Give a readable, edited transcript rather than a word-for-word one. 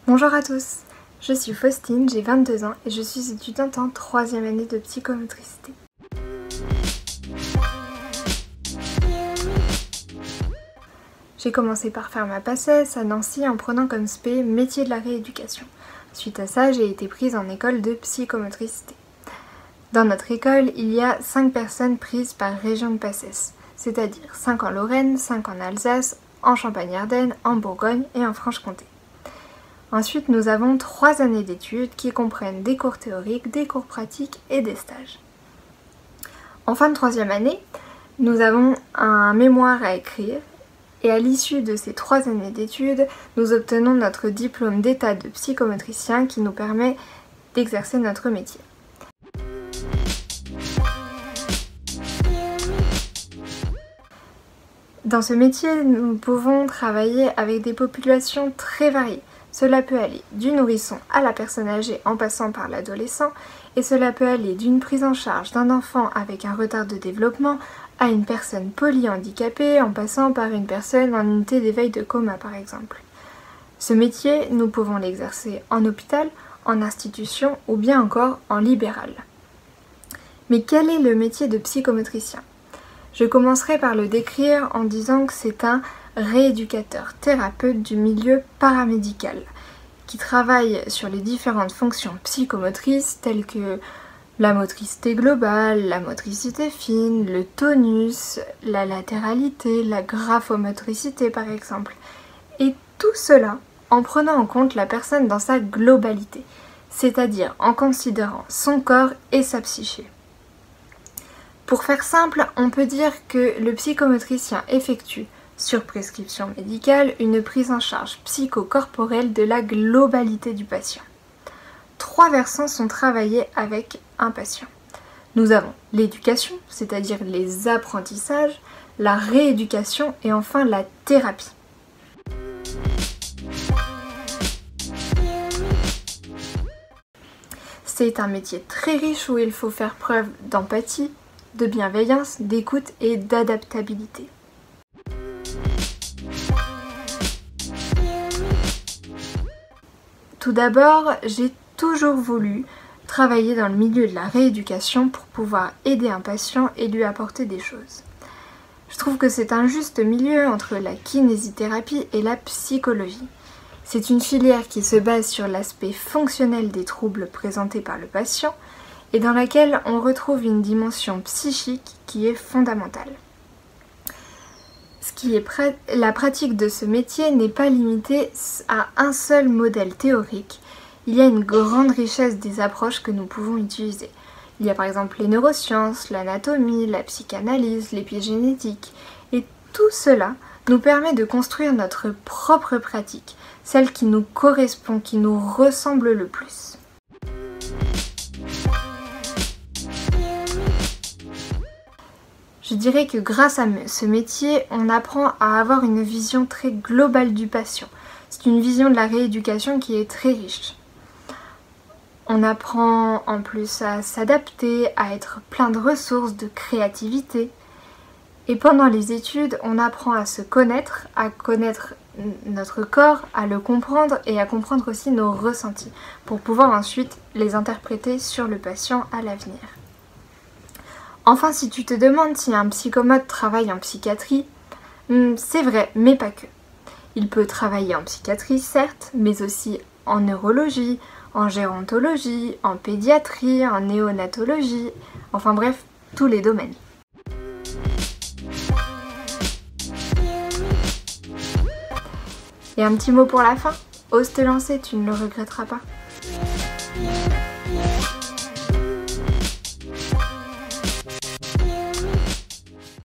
Bonjour à tous, je suis Faustine, j'ai 22 ans et je suis étudiante en 3e année de psychomotricité. J'ai commencé par faire ma PACES à Nancy en prenant comme spé métier de la rééducation. Suite à ça, j'ai été prise en école de psychomotricité. Dans notre école, il y a 5 personnes prises par région de PACES, c'est-à-dire 5 en Lorraine, 5 en Alsace, en Champagne-Ardenne, en Bourgogne et en Franche-Comté. Ensuite, nous avons 3 années d'études qui comprennent des cours théoriques, des cours pratiques et des stages. En fin de 3e année, nous avons un mémoire à écrire et à l'issue de ces 3 années d'études, nous obtenons notre diplôme d'état de psychomotricien qui nous permet d'exercer notre métier. Dans ce métier, nous pouvons travailler avec des populations très variées. Cela peut aller du nourrisson à la personne âgée en passant par l'adolescent, et cela peut aller d'une prise en charge d'un enfant avec un retard de développement à une personne polyhandicapée en passant par une personne en unité d'éveil de coma par exemple. Ce métier, nous pouvons l'exercer en hôpital, en institution ou bien encore en libéral. Mais quel est le métier de psychomotricien ? Je commencerai par le décrire en disant que c'est un rééducateur thérapeute du milieu paramédical qui travaille sur les différentes fonctions psychomotrices telles que la motricité globale, la motricité fine, le tonus, la latéralité, la graphomotricité par exemple. Et tout cela en prenant en compte la personne dans sa globalité, c'est-à-dire en considérant son corps et sa psyché. Pour faire simple, on peut dire que le psychomotricien effectue, sur prescription médicale, une prise en charge psychocorporelle de la globalité du patient. 3 versants sont travaillés avec un patient. Nous avons l'éducation, c'est-à-dire les apprentissages, la rééducation et enfin la thérapie. C'est un métier très riche où il faut faire preuve d'empathie, de bienveillance, d'écoute et d'adaptabilité. Tout d'abord, j'ai toujours voulu travailler dans le milieu de la rééducation pour pouvoir aider un patient et lui apporter des choses. Je trouve que c'est un juste milieu entre la kinésithérapie et la psychologie. C'est une filière qui se base sur l'aspect fonctionnel des troubles présentés par le patient et dans laquelle on retrouve une dimension psychique qui est fondamentale. La pratique de ce métier n'est pas limitée à un seul modèle théorique. Il y a une grande richesse des approches que nous pouvons utiliser. Il y a par exemple les neurosciences, l'anatomie, la psychanalyse, l'épigénétique. Et tout cela nous permet de construire notre propre pratique, celle qui nous correspond, qui nous ressemble le plus. Je dirais que grâce à ce métier, on apprend à avoir une vision très globale du patient. C'est une vision de la rééducation qui est très riche. On apprend en plus à s'adapter, à être plein de ressources, de créativité. Et pendant les études, on apprend à se connaître, à connaître notre corps, à le comprendre et à comprendre aussi nos ressentis pour pouvoir ensuite les interpréter sur le patient à l'avenir. Enfin, si tu te demandes si un psychomote travaille en psychiatrie, c'est vrai, mais pas que. Il peut travailler en psychiatrie, certes, mais aussi en neurologie, en gérontologie, en pédiatrie, en néonatologie, enfin bref, tous les domaines. Et un petit mot pour la fin, ose te lancer, tu ne le regretteras pas.